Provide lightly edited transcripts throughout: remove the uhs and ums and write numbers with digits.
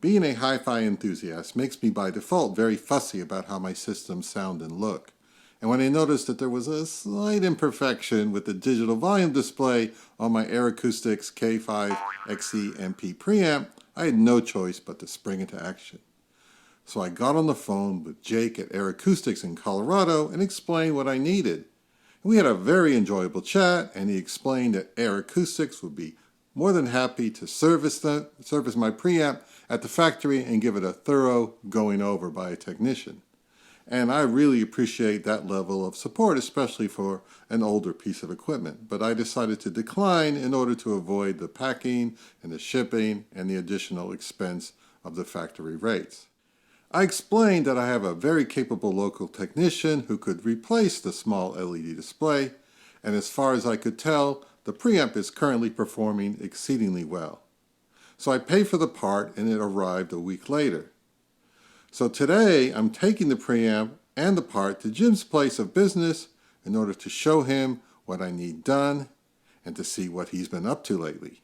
Being a hi-fi enthusiast makes me by default very fussy about how my systems sound and look. And when I noticed that there was a slight imperfection with the digital volume display on my Ayre Acoustic's K5 XE MP preamp, I had no choice but to spring into action. So I got on the phone with Jake at Ayre Acoustics in Colorado and explained what I needed. We had a very enjoyable chat, and he explained that Ayre Acoustics would be more than happy to service my preamp at the factory and give it a thorough going over by a technician. And I really appreciate that level of support, especially for an older piece of equipment. But I decided to decline in order to avoid the packing and the shipping and the additional expense of the factory rates. I explained that I have a very capable local technician who could replace the small LED display, and as far as I could tell, the preamp is currently performing exceedingly well. So I paid for the part and it arrived a week later. So today I'm taking the preamp and the part to Jim's place of business in order to show him what I need done and to see what he's been up to lately.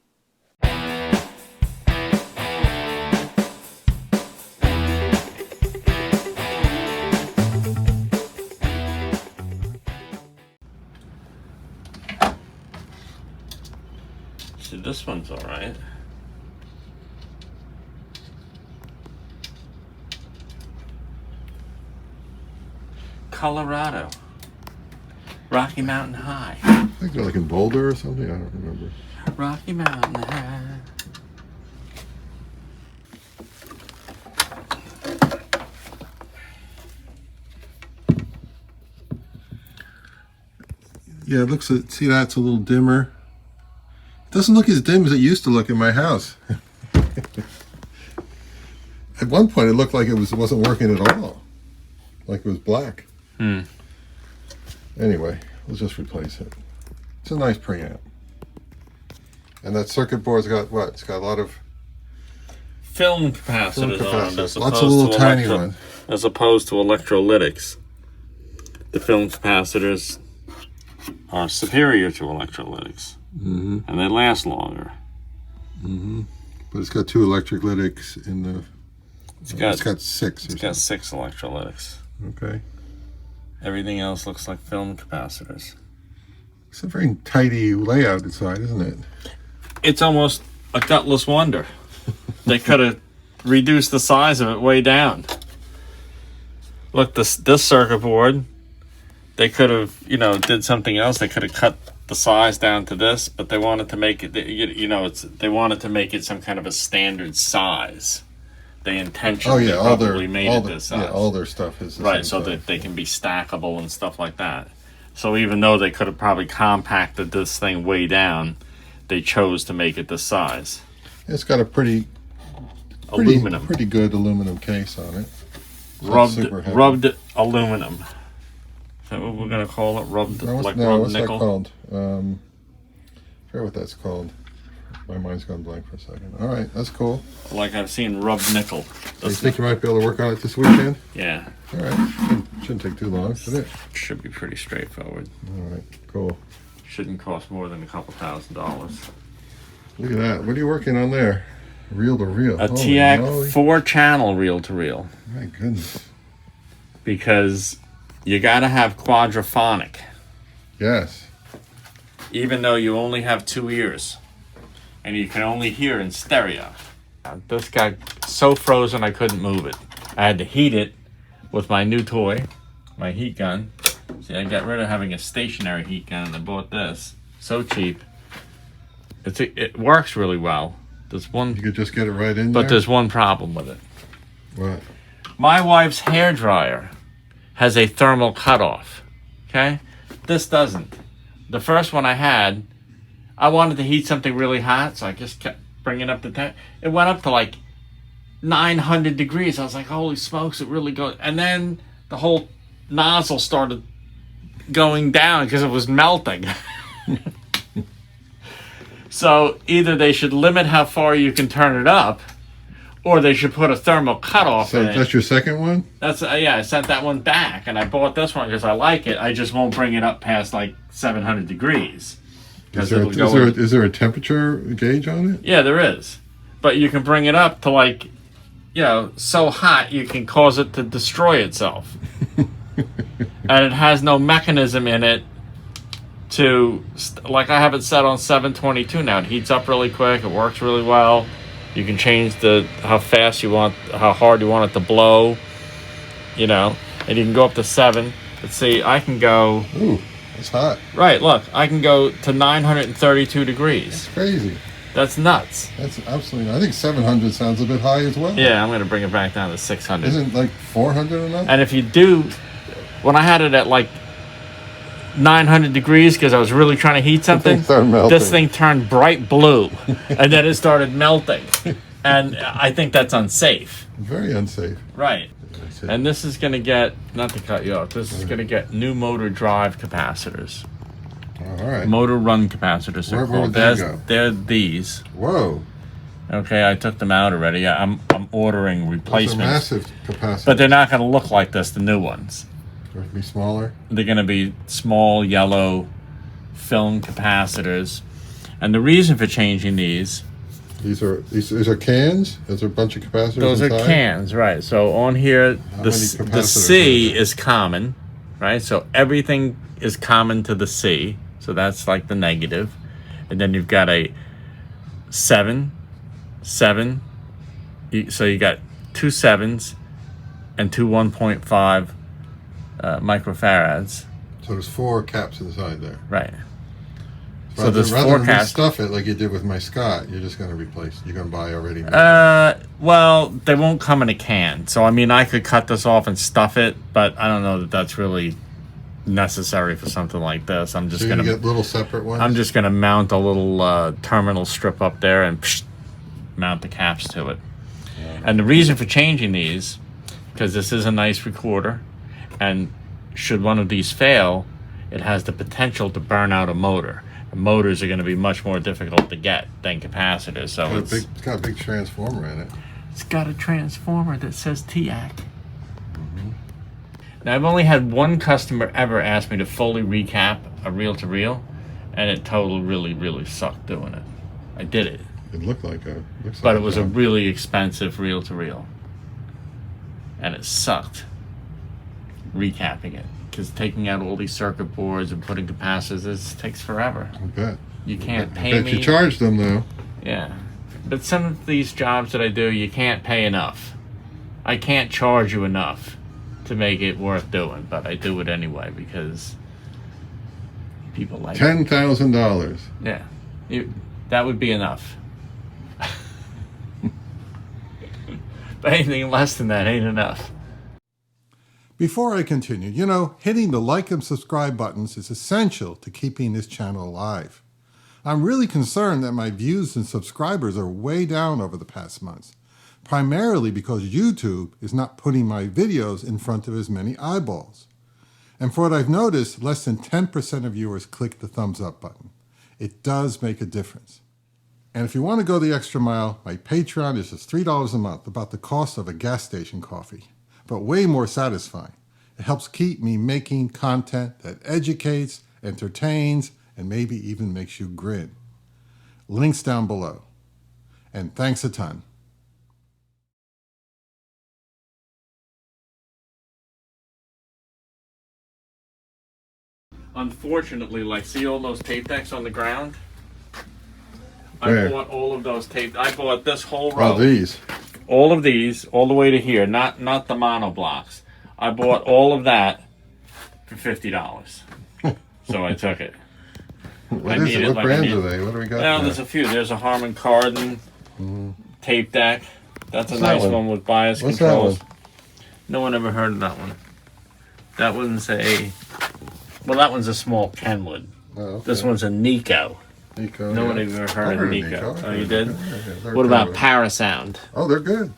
See, this one's all right. Colorado. Rocky Mountain High. I think they're like in Boulder or something, I don't remember. Rocky Mountain High. Yeah, it looks, see that's a little dimmer. It doesn't look as dim as it used to look in my house. At one point it looked like it wasn't working at all. Like it was black. Anyway, we'll just replace it. It's a nice preamp. And that circuit board's got what? It's got a lot of Film capacitors on it, as lots of little tiny ones. As opposed to electrolytics. The film capacitors are superior to electrolytics. And they last longer. But it's got two electrolytics in the... It's got six. It's got 6 electrolytics. Okay. Everything else looks like film capacitors. It's a very tidy layout inside, isn't it? It's almost a gutless wonder. They could have reduced the size of it way down. Look, this circuit board, they could have, did something else. They could have cut the size down to this, but they wanted to make it, they wanted to make it some kind of a standard size. They intentionally probably made it this size. Yeah, all their stuff is right, so that they can be stackable and stuff like that. So even though they could have probably compacted this thing way down, they chose to make it this size. It's got a pretty good aluminum case on it. Rubbed aluminum. Is that what we're gonna call it? Rubbed nickel? That called? I forget what that's called. My mind's gone blank for a second. All right, that's cool. Like I've seen rubbed nickel. So you think you might be able to work on it this weekend? Yeah. All right. Shouldn't take too long, should it? Should be pretty straightforward. All right, cool. Shouldn't cost more than a couple $1,000s. Look at that. What are you working on there? Reel to reel. A TX 4-channel reel to reel. My goodness. Because you got to have quadraphonic. Yes. Even though you only have 2 ears. And you can only hear in stereo. This got so frozen I couldn't move it. I had to heat it with my new toy, my heat gun. See, I got rid of having a stationary heat gun and I bought this. So cheap. It works really well. There's one. You could just get it right in there? But there's one problem with it. What? My wife's hair dryer has a thermal cutoff. Okay? This doesn't. The first one I had, I wanted to heat something really hot, so I just kept bringing up the temp. It went up to like 900 degrees. I was like, holy smokes, it really goes. And then the whole nozzle started going down because it was melting. So either they should limit how far you can turn it up, or they should put a thermal cutoff in it. So that's your second one? That's I sent that one back, and I bought this one because I like it. I just won't bring it up past like 700 degrees. Is there a temperature gauge on it? Yeah, there is. But you can bring it up to like so hot you can cause it to destroy itself. And it has no mechanism in it to, like I have it set on 722 now. It heats up really quick. It works really well. You can change how fast you want, how hard you want it to blow, and you can go up to 7. But see, I can go. Ooh, it's hot. Right, look, I can go to 932 degrees. That's crazy. That's nuts. That's absolutely. I think 700 sounds a bit high as well. Yeah, I'm going to bring it back down to 600. Isn't like 400 enough? And if you do, when I had it at like 900 degrees because I was really trying to heat something, this thing turned bright blue, and then it started melting. And I think that's unsafe. Very unsafe. Right. And this is going to get, not to cut you off, this is going to get new motor drive capacitors. All right. Motor run capacitors. Where would they go? They're these. Whoa. Okay, I took them out already. Yeah, I'm ordering replacements. Those are massive capacitors. But they're not going to look like this, the new ones. They're going to be smaller? They're going to be small yellow film capacitors. And the reason for changing these... These are cans? Those are a bunch of capacitors Those inside? are cans, right. So on here, the C is common, right? So everything is common to the C. So that's like the negative. And then you've got a 7. So you got 2 7s and 2 1.5 microfarads. So there's 4 caps inside there. Right. So there's rather than stuff it like you did with my Scott, you're just going to replace. You're going to buy already made. Well, they won't come in a can. So I mean, I could cut this off and stuff it, but I don't know that that's really necessary for something like this. I'm just going to get little separate ones. I'm just going to mount a little terminal strip up there and mount the caps to it. Yeah. And the reason for changing these, because this is a nice recorder, and should one of these fail, it has the potential to burn out a motor. Motors are going to be much more difficult to get than capacitors. So it's got a big transformer in it. It's got a transformer that says TIAC. Mm-hmm. Now, I've only had one customer ever ask me to fully recap a reel-to-reel, and it totally really sucked doing it. I did it. It looked like but it was a really expensive reel-to-reel, and it sucked recapping it. Because taking out all these circuit boards and putting capacitors, this takes forever. I bet. You can't pay me. I bet you charge them, though. Yeah. But some of these jobs that I do, you can't pay enough. I can't charge you enough to make it worth doing, but I do it anyway because people like $10,000. Yeah. That would be enough. But anything less than that ain't enough. Before I continue, hitting the like and subscribe buttons is essential to keeping this channel alive. I'm really concerned that my views and subscribers are way down over the past months, primarily because YouTube is not putting my videos in front of as many eyeballs. And for what I've noticed, less than 10% of viewers click the thumbs up button. It does make a difference. And if you want to go the extra mile, my Patreon is just $3 a month, about the cost of a gas station coffee. But way more satisfying. It helps keep me making content that educates, entertains, and maybe even makes you grin. Links down below. And thanks a ton. Unfortunately, see all those tape decks on the ground? Where? I bought all of those tape. I bought this whole row. Oh, these. All of these, all the way to here, not the mono blocks. I bought all of that for $50. So I took it. What is it? What brands are they? What do we got? Well, there's a few. There's a Harman Kardon tape deck. That's a nice one with bias controls. That one? No one ever heard of that one. That one's that one's a small Kenwood. Oh, okay. This one's a Nico. No one ever heard of Nico. Oh, you did? What about Parasound? Oh, they're good.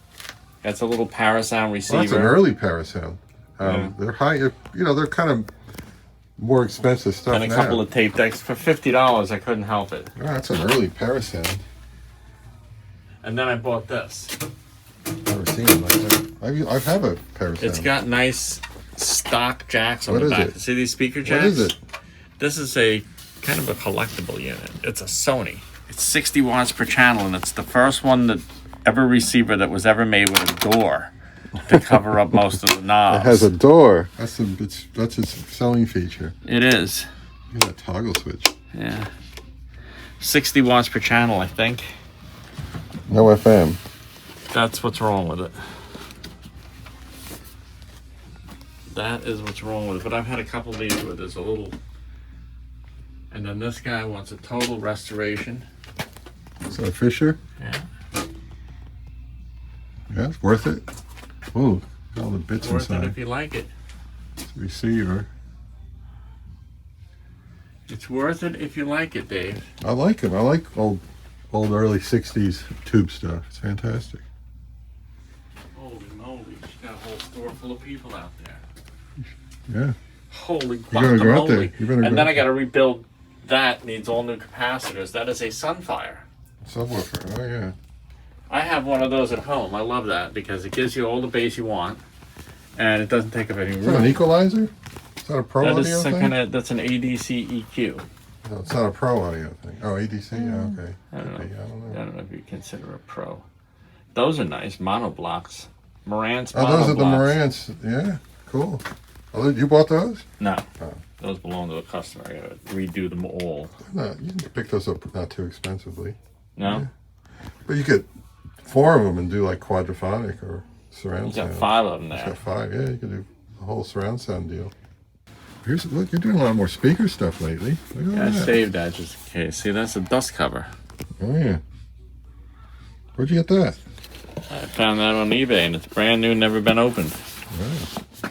That's a little Parasound receiver. Well, that's an early Parasound. They're high. They're kind of more expensive stuff. And a couple of tape decks for $50. I couldn't help it. Oh, that's an early Parasound. And then I bought this. Never seen it like that. I have a Parasound. It's got nice stock jacks on the back. See these speaker jacks? What is it? This is a kind of a collectible unit. It's a Sony. It's 60 watts per channel, and it's the first one that every receiver that was ever made with a door to cover up most of the knobs. It has a door. That's its selling feature. It is. Look at that toggle switch. Yeah. 60 watts per channel, I think. No FM. That's what's wrong with it. That is what's wrong with it. But I've had a couple of these where there's a little... And then this guy wants a total restoration. So a Fisher? Yeah. Yeah, it's worth it. Ooh, all the bits Worth inside. it if you like it. It's a receiver. It's worth it if you like it, Dave. I like them. I like old early 60s tube stuff. It's fantastic. Holy moly. You got a whole store full of people out there. Yeah. Holy You gotta go out there. guacamole. You better And go then out I got to rebuild that. Needs all new capacitors. That is a Sunfire. Subwoofer. Oh, yeah. I have one of those at home. I love that because it gives you all the bass you want, and it doesn't take up any Is that an room. equalizer? Is that a pro That audio is some thing? kind of that's an ADC EQ. No, it's not a pro audio thing. Oh, ADC? Yeah, okay. I don't know. Could be, I don't I know. don't know if you consider a pro. Those are nice monoblocks. Marantz Oh, monoblocks. those are the Marantz. Yeah, cool. Oh, you bought those? No, Oh. those belong to a customer. I gotta redo them all. No, you can pick those up not too expensively. No, But you get 4 of them and do like quadraphonic or surround you got sound. 5 of them It's there. got 5. Yeah, you can do a whole surround sound deal. Look, you're doing a lot more speaker stuff lately. Look I at that. saved that just in case. See, that's a dust cover. Oh yeah. Where'd you get that? I found that on eBay, and it's brand new, never been opened. Wow.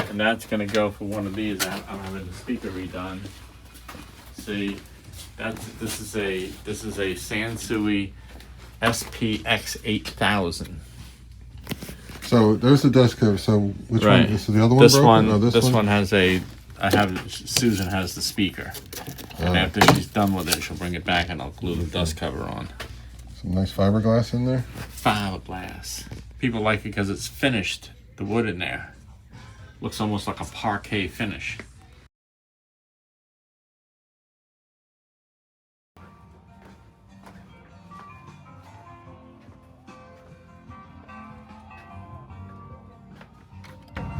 And that's gonna go for one of these. I'm having the speaker redone. See, this is a Sansui SPX 8000. So there's the dust cover. So which Right. one? Is the other one This broken? one, Oh, this one has a. Susan has the speaker, and after she's done with it, she'll bring it back, and I'll glue the dust cover on. Some nice fiberglass in there. Fiberglass. People like it because it's finished. The wood in there looks almost like a parquet finish.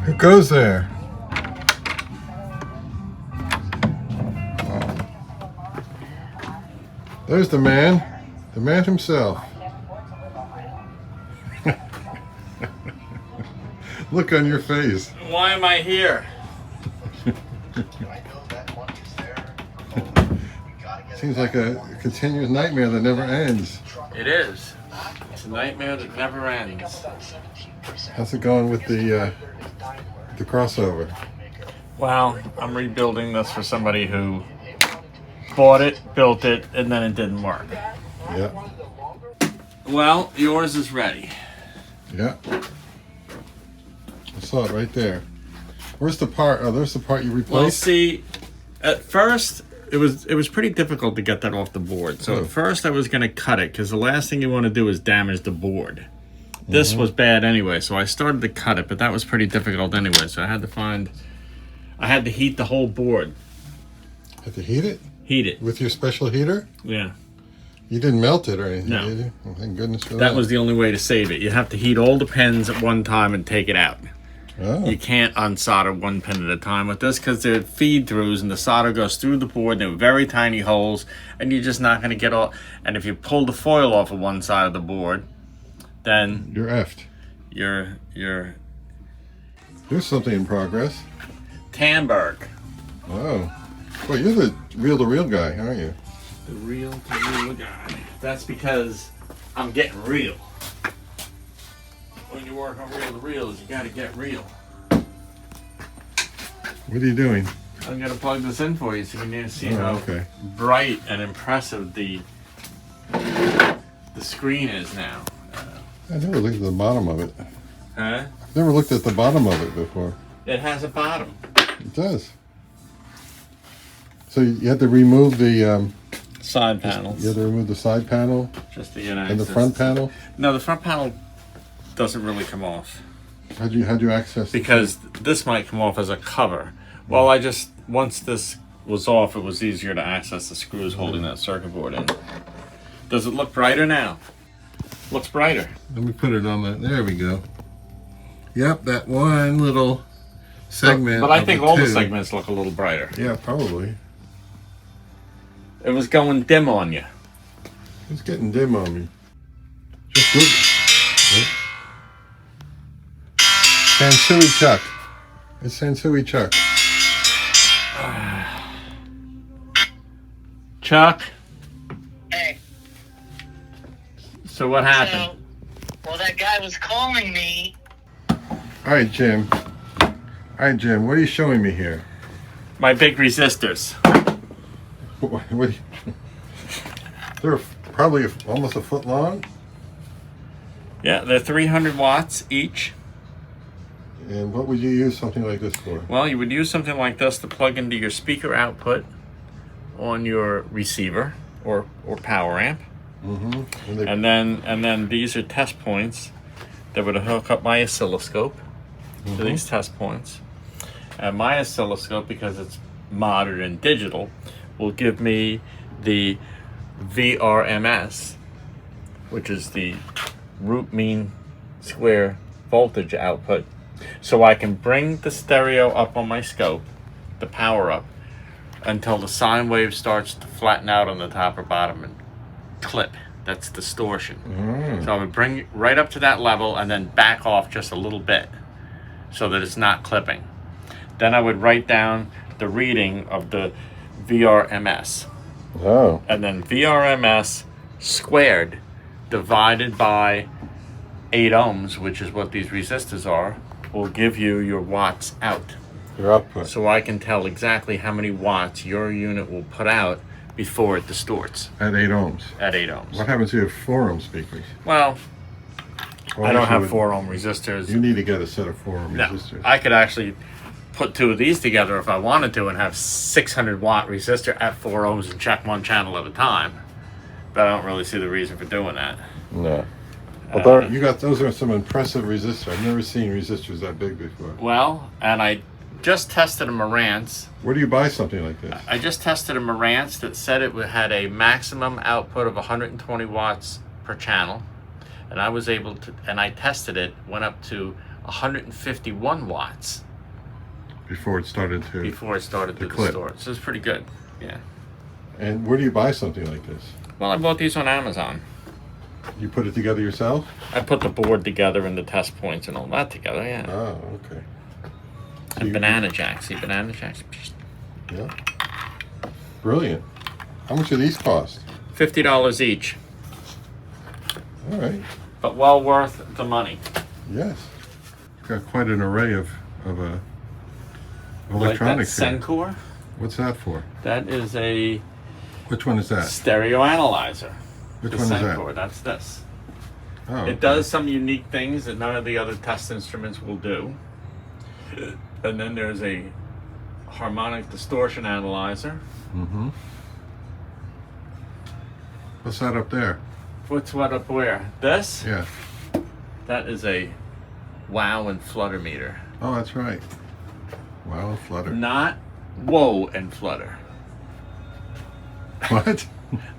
Who goes there? There's the man himself. Look on your face. Why am I here? Seems like a continuous nightmare that never ends. It is. It's a nightmare that never ends. How's it going with the crossover? Well, I'm rebuilding this for somebody who bought it, built it, and then it didn't work. Yeah, Well, yours is ready. yeah. I saw it right there. Where's the part? Oh, there's the part you replaced. Well, see, at first it was pretty difficult to get that off the board. So Oh. at first I was going to cut it because the last thing you want to do is damage the board. This was bad anyway, so I started to cut it, but that was pretty difficult anyway. So I had to heat the whole board. Have to heat it Heat it. with your special heater. Yeah. You didn't melt it or anything, No. did you? Well, thank goodness for that. That was the only way to save it. You have to heat all the pins at one time and take it out. Oh. You can't unsolder one pin at a time with this because they're feed-throughs and the solder goes through the board. They're very tiny holes, and you're just not going to get all... And if you pull the foil off of one side of the board, then You're effed. you're There's something in progress. Tamberg. Oh. Well, you're the reel-to-reel guy, aren't you? The real guy. That's because I'm getting real. When you work on reel-to-reels, you got to get real. What are you doing? I'm going to plug this in for you so you can see Oh, how okay. bright and impressive the screen is now. I never looked at the bottom of it. Huh? I've never looked at the bottom of it before. It has a bottom. It does. So you had to remove the Side panels. you had to remove the side panel Just to get and the access. front panel. No, the front panel doesn't really come off How'd you access? because this might come off as a cover. Well, once this was off, it was easier to access the screws holding that circuit board in. Does it look brighter now? Looks brighter. Let me put it on that. There we go. Yep, that one little segment. But I think all the two. segments look a little brighter. Yeah, probably. It was going dim on you. It's getting dim on me. Just good. Sansui Chuck. It's Sansui Chuck. Chuck, Hey, so what happened? well, that guy was calling me. All right, Jim. All right, Jim. What are you showing me here? My big resistors. What they're probably almost a foot long. Yeah, they're 300 watts each. And what would you use something like this for? Well, you would use something like this to plug into your speaker output on your receiver or power amp. Mm-hmm. And then these are test points that would hook up my oscilloscope to these test points. And my oscilloscope, because it's modern and digital, will give me the VRMS, which is the root mean square voltage output. So I can bring the stereo up on my scope, the power up, until the sine wave starts to flatten out on the top or bottom and clip. That's distortion. So I would bring it right up to that level and then back off just a little bit so that it's not clipping. Then I would write down the reading of the VRMS. Oh. And then VRMS squared divided by 8 ohms, which is what these resistors are, will give you your watts out. Your output. So I can tell exactly how many watts your unit will put out before it distorts At 8 ohms. at 8 ohms. What happens if you have 4 ohm speakers? Well, Or I don't you have would- 4 ohm resistors. You need to get a set of 4 ohm No, resistors. I could actually put 2 of these together if I wanted to and have 600 watt resistor at 4 ohms and check one channel at a time. But I don't really see the reason for doing that. No. Well, you got those are some impressive resistors. I've never seen resistors that big before. Well, and I just tested a Marantz. Where do you buy something like this? I just tested a Marantz that said it had a maximum output of 120 watts per channel. And I was able to, and I tested it, went up to 151 watts Before it started to. before it started to clip. distort. So it's pretty good. Yeah. And where do you buy something like this? Well, I bought these on Amazon. You put it together yourself? I put the board together and the test points and all that together, yeah. Oh, okay. So And banana jacks. See banana jacks? Yeah. Brilliant. How much do these cost? $50 each, All right. but well worth the money. Yes. You've got quite an array of electronics Like here. that Sencor, What's that for? that is a Which one is that? stereo analyzer. Which The one is that? Sencor, that's this. Oh, okay. It does some unique things that none of the other test instruments will do. And then there's a harmonic distortion analyzer. Mm-hmm. What's that up there? What's what up where? This? Yeah. That is a wow and flutter meter. Oh, that's right. Wow, flutter. Not whoa and flutter. What?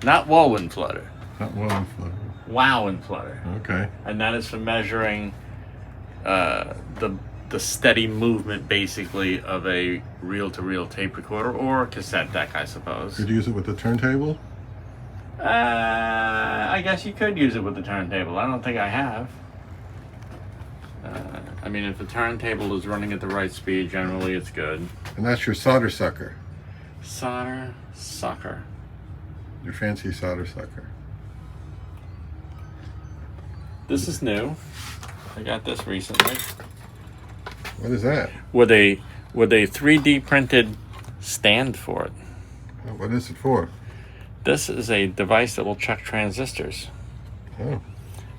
Not whoa and flutter. Not wow, flutter. Wow and flutter. Okay. And that is for measuring the steady movement, basically, of a reel-to-reel tape recorder or a cassette deck, I suppose. Could you use it with the turntable? I guess you could use it with the turntable. I don't think I have. I mean, if the turntable is running at the right speed, generally it's good. And that's your solder sucker. Solder sucker. Your fancy solder sucker. This is new. I got this recently. What is that? With a 3D printed stand for it. What is it for? This is a device that will check transistors, Oh.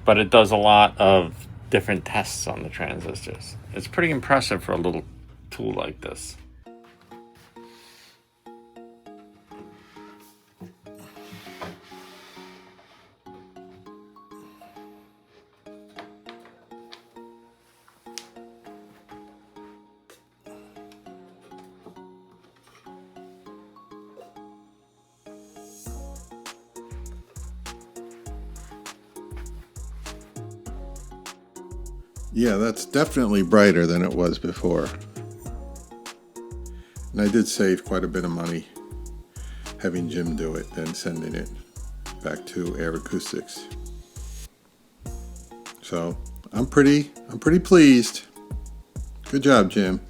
but it does a lot of different tests on the transistors. It's pretty impressive for a little tool like this. Yeah, that's definitely brighter than it was before. And I did save quite a bit of money having Jim do it and sending it back to Ayre Acoustics. So I'm pretty pleased. Good job, Jim.